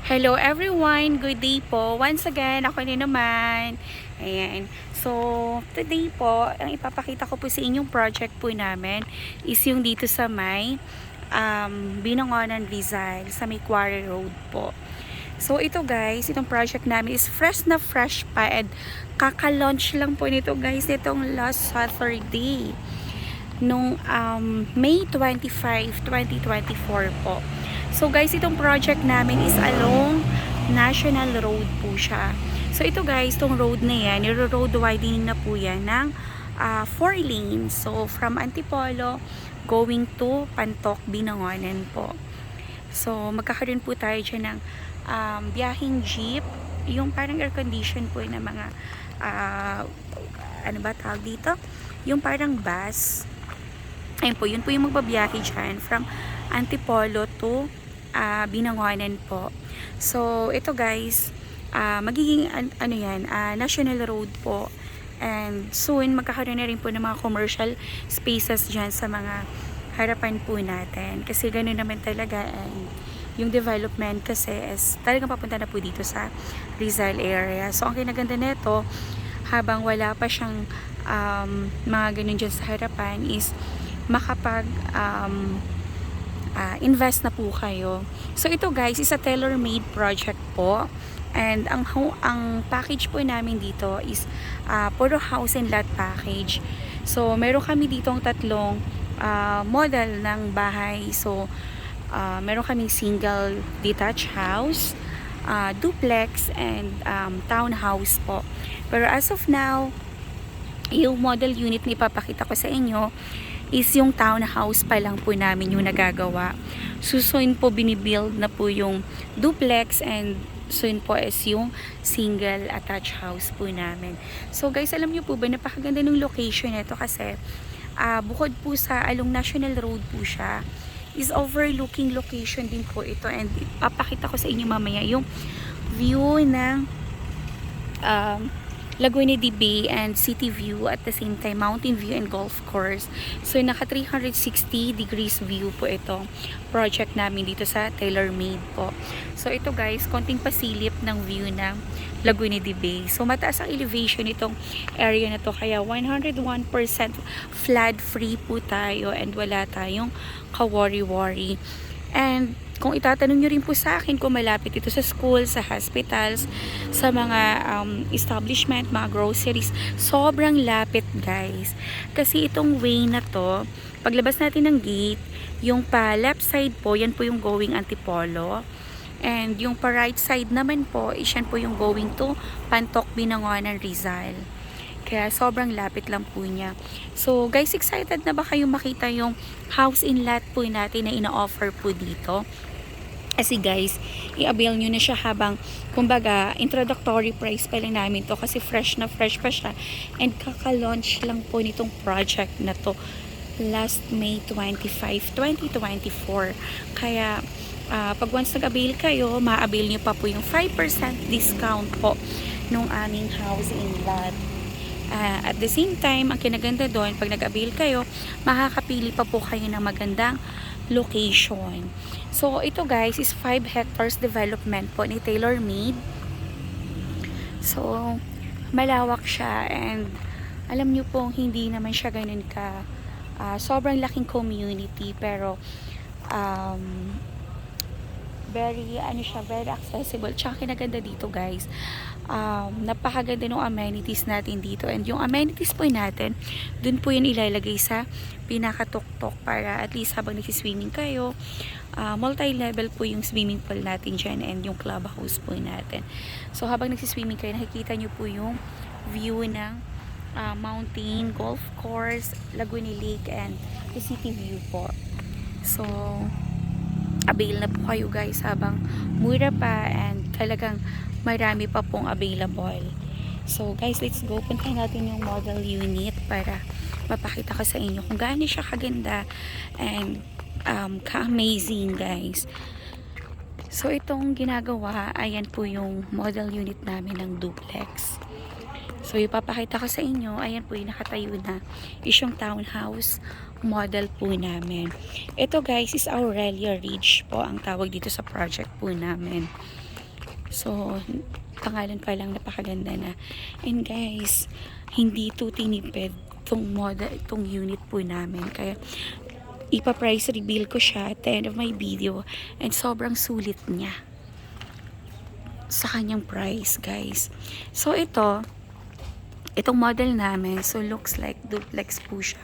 Hello everyone! Good day po! Once again, ako na naman. Ayan. So, today po, ang ipapakita ko po sa inyong project po namin is yung dito sa may Binangonan, Rizal, sa may Quarry Road po. So, ito guys, itong project namin is fresh na fresh pa and kaka-launch lang po nito guys, nitong last Saturday nung May 25, 2024 po. So guys, itong project namin is along National Road po siya. So ito guys, itong road na yan, road widening na po yan ng 4 lanes. So from Antipolo going to Pantoc, Binangonan po. So magkakaroon po tayo dyan ng biyaheng jeep, yung parang air condition po ng mga ano ba tawag dito? Yung parang bus. Ayun po, yun po yung magbabiyahe dyan from Antipolo to Binangonan po. So, ito guys, magiging ano yan, national road po. And soon, magkakaroon na rin po ng mga commercial spaces dyan sa mga harapan po natin. Kasi ganoon naman talaga. And yung development kasi is talagang papunta na po dito sa Rizal area. So, ang kinaganda nito, habang wala pa siyang mga ganun dyan sa harapan is makapag invest na po kayo. So ito guys is a tailor-made project po, and ang package po namin dito is puro house and lot package. So meron kami ditong tatlong model ng bahay. So meron kaming single detached house, duplex, and townhouse po. Pero as of now, yung model unit na ipapakita ko sa inyo is yung townhouse pa lang po namin yung nagagawa. So soon po binibuild na po yung duplex, and soon po is yung single attached house po namin. So guys, alam niyo po ba, napakaganda ng location nito kasi bukod po sa along National Road po siya, is overlooking location din po ito, and papakita ko sa inyo mamaya yung view ng Laguna de Bay and city view, at the same time mountain view and golf course. So naka 360 degrees view po ito project namin dito sa tailor-made po. So ito guys, konting pasilip ng view ng Laguna de Bay. So mataas ang elevation nitong area na to, kaya 101% flood free po tayo and wala tayong ka-worry-worry. And kung itatanong nyo rin po sa akin kung malapit ito sa school, sa hospitals, sa mga establishment, mga groceries, sobrang lapit guys. Kasi itong way na to, paglabas natin ng gate, yung pa left side po, yan po yung going Antipolo. And yung pa right side naman po, yan po yung going to Pantoc, Binangonan, Rizal. Kaya sobrang lapit lang po niya. So guys, excited na ba kayong makita yung house in lot po natin na ina-offer po dito? Kasi guys, i-avail nyo na siya habang, kumbaga, introductory price pa lang namin to kasi fresh na fresh pa siya. And kaka-launch lang po nitong project na to last May 25, 2024. Kaya, pag once nag-avail kayo, ma-avail nyo pa po yung 5% discount po nung aming house in lot. At the same time, ang kinaganda doon, pag nag-avail kayo, makakapili pa po kayo ng magandang location. So, ito guys is 5 hectares development po ni tailor-made. So, malawak siya, and alam nyo pong hindi naman siya ganun ka sobrang laking community, pero very accessible. Tsaka kinaganda dito guys, napakaganda ng amenities natin dito, and yung amenities po natin dun po yun ilalagay sa pinakatuktok para at least habang nagsiswimming kayo, multi-level po yung swimming pool natin dyan, and yung clubhouse po natin. So habang nagsiswimming kayo, nakikita nyo po yung view ng mountain, golf course, Laguna Lake, and the city view po. So avail na po kayo guys habang mura pa, and talagang marami pa pong available. So guys, let's go. Puntahan natin yung model unit para mapakita ko sa inyo kung gaano siya kaganda and ka-amazing guys. So itong ginagawa, ayan po yung model unit namin ng duplex. So ipapakita ko sa inyo, ayan po yung nakatayo na is yung townhouse model po namin. Ito guys is Aurelia Ridge po ang tawag dito sa project po namin. So, pangalan pa lang, napakaganda na. And guys, hindi to tinipid itong unit po namin. Kaya, ipa-price reveal ko siya at the end of my video. And sobrang sulit niya sa kanyang price, guys. So, itong model namin, so looks like duplex po siya.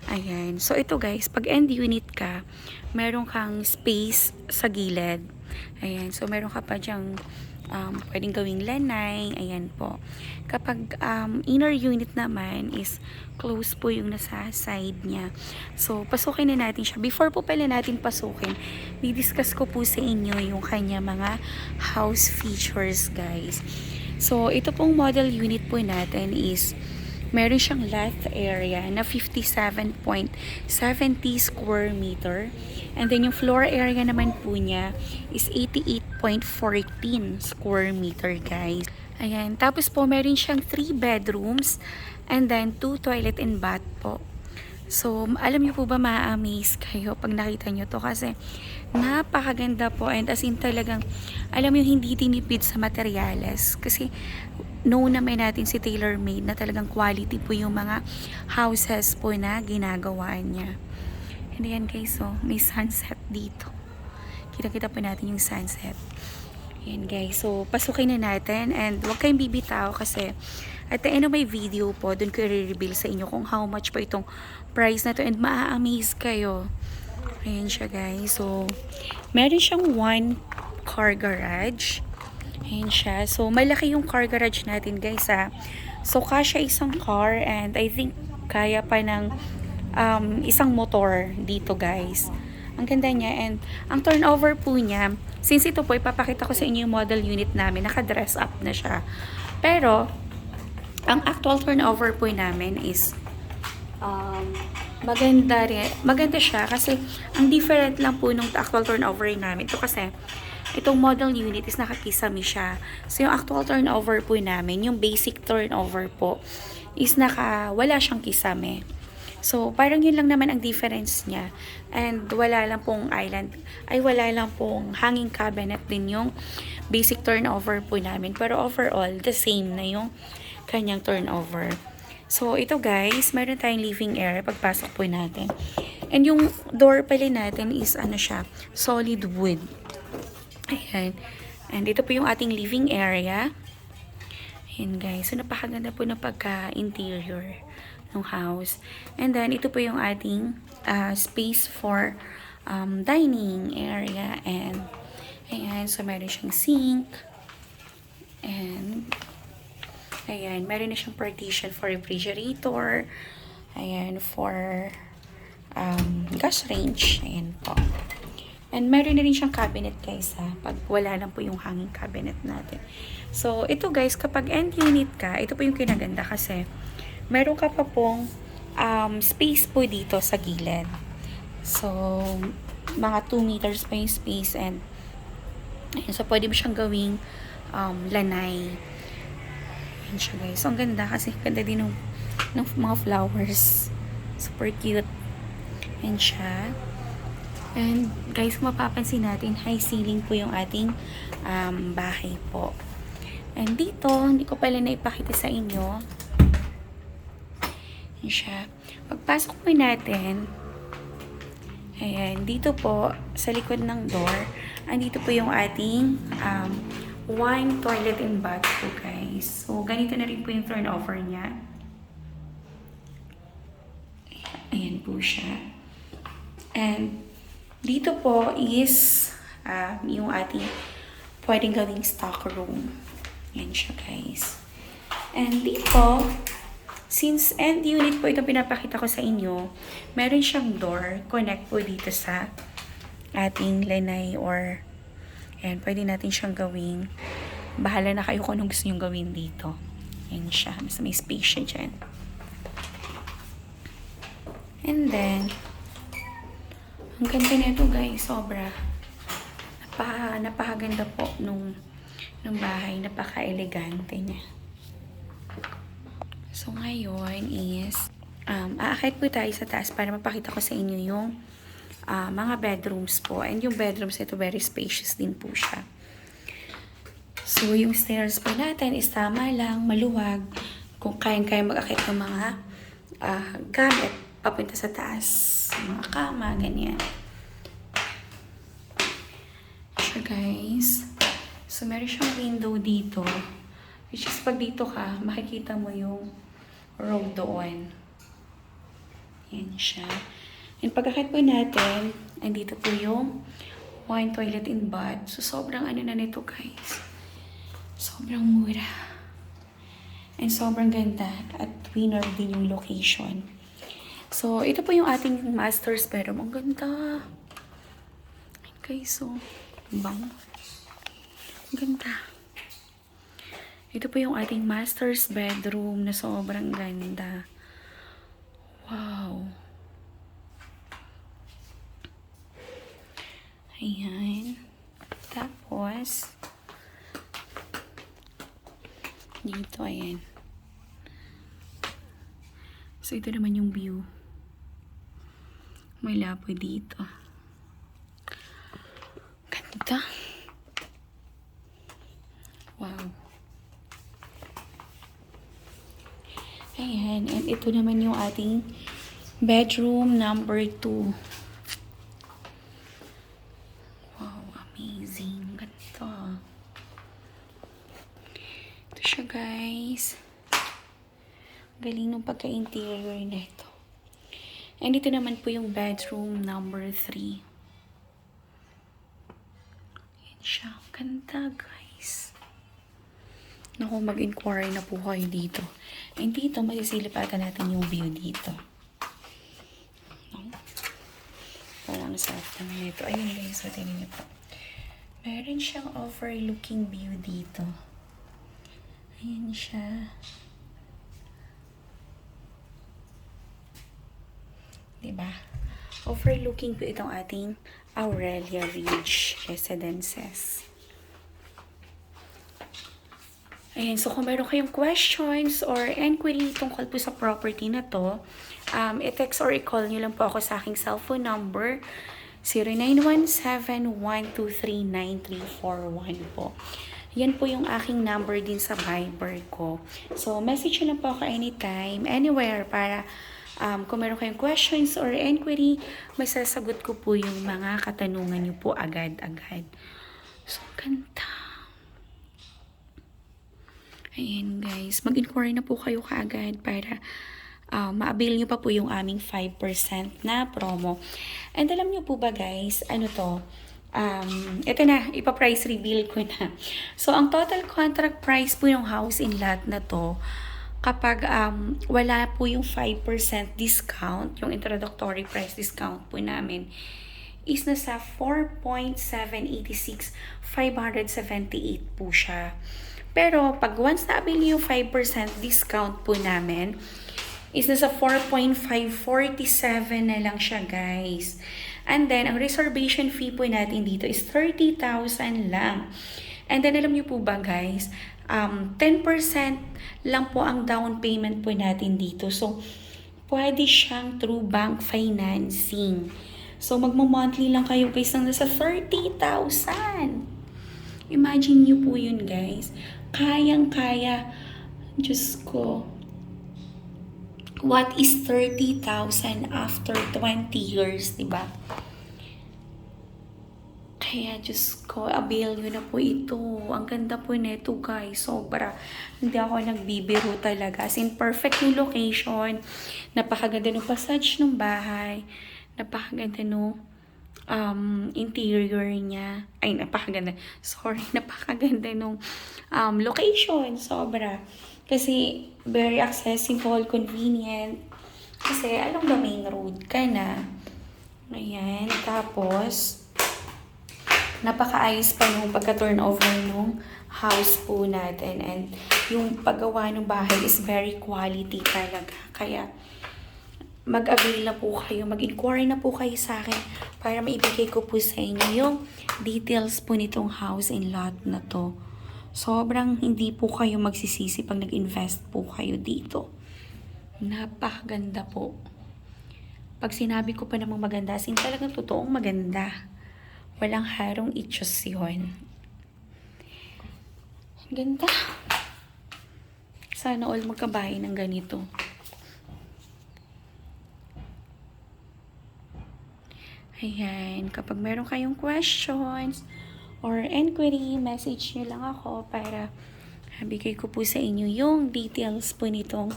Ayan. So, ito guys, pag end unit ka, meron kang space sa gilid. Ayan. So, meron ka pa dyang pwedeng gawing lanay. Ayan po. Kapag inner unit naman is close po yung nasa side niya. So, pasukin na natin siya. Before po pala natin pasukin, di-discuss ko po sa inyo yung kanya mga house features, guys. So, ito pong model unit po natin is meron siyang loft area na 57.70 square meter. And then yung floor area naman po niya is 88.14 square meter, guys. Ayan. Tapos po meron siyang 3 bedrooms and then 2 toilet and bath po. So, alam niyo po ba, ma-amaze kayo pag nakita niyo to kasi napakaganda po and as in talagang alam niyo hindi tinipid sa materyales kasi known naman natin si TaylorMade na talagang quality po yung mga houses po na ginagawa niya. And yan guys, so may sunset dito. Kita-kita po natin yung sunset. Yan guys, so pasukin na natin and huwag kayong bibitaw kasi at the end of my video po, dun ko i-reveal sa inyo kung how much po itong price na to and maa-amaze kayo. Ayan siya guys. So, meron siyang 1 car garage. Ayan siya. So, malaki yung car garage natin guys ha. So, kasya isang car and I think kaya pa ng isang motor dito guys. Ang ganda niya and ang turnover po niya, since ito po ipapakita ko sa inyo yung model unit namin, naka-dress up na siya. Pero, ang actual turnover po namin is maganda siya kasi ang different lang po nung actual turnover namin. Ito kasi, itong model unit is nakakisami siya. So, yung actual turnover po namin, yung basic turnover po, is wala siyang kisame. So, parang yun lang naman ang difference niya. And wala lang pong wala lang pong hanging cabinet din yung basic turnover po namin. Pero overall, the same na yung kanyang turnover. So, ito guys, meron tayong living area pagpasok po natin. And yung door pala natin is siya, solid wood. Ayan. And ito po yung ating living area. Ayan guys, so napakaganda po ng pagka-interior ng house. And then, ito po yung ating space for dining area. And, ayan, so meron siyang sink. And, ayan, meron na siyang partition for refrigerator. Ayan, for gas range. Ayan po. And meron na rin siyang cabinet guys ha. Pag wala lang po yung hanging cabinet natin. So, ito guys, kapag end unit ka, ito po yung kinaganda kasi meron ka pa pong space po dito sa gilid. So, mga 2 meters pa yung space and ayan, so pwede mo siyang gawing lanay. Ayan siya guys. So, ang ganda kasi ganda din ng mga flowers. Super cute. Ayan siya. And guys, kung mapapansin natin, high ceiling po yung ating bahay po. And dito, hindi ko pala naipakita sa inyo. Ayan siya. Pagpasok po natin, ayan, dito po, sa likod ng door, andito po yung ating one toilet and bath po guys. So, ganito na rin po yung turnover niya. Ayan po siya. And, dito po is yung ating pwedeng gawing stock room. Ayan siya guys. And dito, since end unit po ito pinapakita ko sa inyo, meron siyang door, connect po dito sa ating lanay or ayan, pwede natin siyang gawing bahala na kayo kung anong gusto nyo gawin dito. Ayan siya. Basta may space siya dyan. And then, ang ganda nito guys, sobra. Napakaganda po nung bahay. Napaka-elegante niya. So, ngayon is, aakit po tayo sa taas para mapakita ko sa inyo yung mga bedrooms po. And yung bedrooms ito, very spacious din po siya. So, yung stairs po natin is tama lang, maluwag. Kung kayang-kaya mag-akit ng mga gamit papunta sa taas. Mga kama, ganyan. Siya, guys. So, meron siyang window dito. Which is, pag dito ka, makikita mo yung road doon. Yan siya. And pag-akit po natin, andito po yung wine toilet and bath. So, sobrang ano na nito, guys. Sobrang mura. And sobrang ganda. At winner din yung location. So, ito po yung ating master's bedroom. Ang ganda. Okay, so, bang. Ang ganda. Ito po yung ating master's bedroom na sobrang ganda. Wow. Ayan. Tapos, dito, ayan. So, ito naman yung view. May lapo dito. Ganda. Wow. Ayan. And ito naman yung ating bedroom number 2. Wow, amazing. Ganda. Ito siya, guys. Galing ng pagka-interior na ito. And ito naman po yung bedroom number 3. Yan siya. Ganda, guys. Naku, mag-inquire na po kayo dito. And dito, masisilipatan natin yung view dito. No? Parang sarap naman ito. Ayun, guys. So, tingnan niyo po. Meron siyang overlooking view dito. Ayan siya. Diba? Overlooking po itong ating Aurelia Ridge Residences. Ayan, so kung meron kayong questions or inquiry tungkol po sa property na to, i-text or i-call nyo lang po ako sa aking cellphone number 0917-123-9341 po. Yan po yung aking number din sa Viber ko. So, message nyo lang po ako anytime, anywhere, para kung meron kayong questions or inquiry, may sasagot ko po yung mga katanungan nyo po agad-agad. So, ganda. Ayan, guys. Mag-inquire na po kayo kaagad para ma-avail nyo pa po yung aming 5% na promo. And alam nyo po ba, guys, ano to? Ito na, ipa-price reveal ko na. So, ang total contract price po yung house in lot na to, kapag wala po yung 5% discount, yung introductory price discount po namin, is nasa 4.786, 578 po siya. Pero, pag once na-avail yung 5% discount po namin, is nasa 4.547 na lang siya, guys. And then, ang reservation fee po natin dito is 30,000 lang. And then, alam niyo po ba, guys, 10% lang po ang down payment po natin dito. So, pwede siyang through bank financing. So, magmo-monthly lang kayo, guys, ng nasa 30,000. Imagine niyo po yun, guys. Kayang-kaya. Diyos ko. What is 30,000 after 20 years, diba? Kaya, Diyos ko, avail nyo na po ito. Ang ganda po nito, guys. Sobra. Hindi ako nagbibiro talaga. As in, perfect yung location. Napakaganda ng passage ng bahay. Napakaganda ng interior niya. Ay, napakaganda. Sorry, napakaganda ng location. Sobra. Kasi, very accessible, convenient. Kasi, along the main road ka na. Ayan. Tapos, napakaayos pa nung pagka-turnover nung house po natin. And yung paggawa ng bahay is very quality talaga. Kaya, mag-avail na po kayo, mag-inquire na po kayo sa akin para maibigay ko po sa inyo yung details po nitong house and lot na to. Sobrang hindi po kayo magsisisi pag nag-invest po kayo dito. Napakaganda po. Pag sinabi ko pa namang maganda, as in talagang totoong maganda. Walang harong itchos yun. Ganda. Sana all magkabahay ng ganito. Ayan, kapag meron kayong questions or inquiry, message nyo lang ako para bigay ko po sa inyo yung details po nitong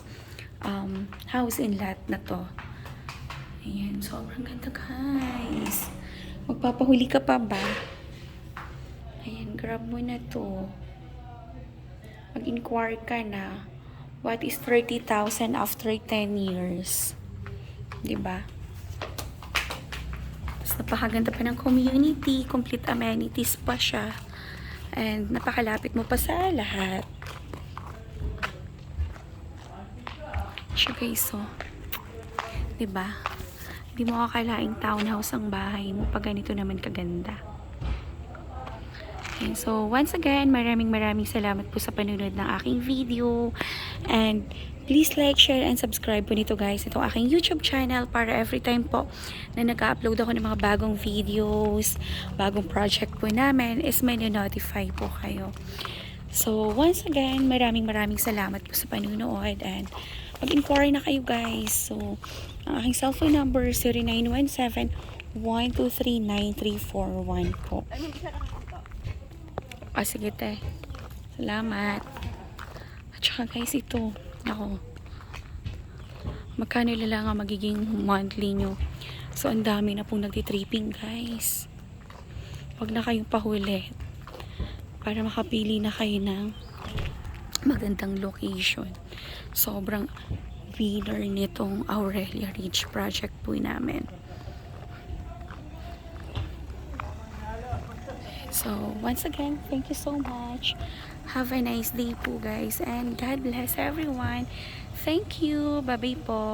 house and lot na to. Ayan, sobrang ganda guys. Magpapahuli ka pa ba? Ayan, grab mo na to. Mag-inquire ka na. What is 30,000 after 10 years? Diba? Napakaganda pa ng community, complete amenities pa siya, and napakalapit mo pa sa lahat. Siya guys, so, diba? Hindi mo akalaing townhouse ang bahay mo pag ganito naman kaganda. Okay, so once again, maraming salamat po sa panunod ng aking video, and please like, share, and subscribe po nito guys, itong aking YouTube channel para every time po na nag-upload ako ng mga bagong videos, bagong project po namin, is may notify po kayo. So, once again, maraming salamat po sa panunood, and mag-inquire na kayo guys. So, ang aking cellphone number, 0917-123-9341 po. Sige te. Salamat. At saka guys, ito. Ako, magkano lang ang magiging monthly nyo? So, ang dami na pong nagtitripping guys. Huwag na kayong pahuli para makapili na kayo ng magandang location. Sobrang winner nitong Aurelia Ridge project po namin. So, once again, thank you so much. Have a nice day po guys, and God bless everyone. Thank you. Bye-bye po.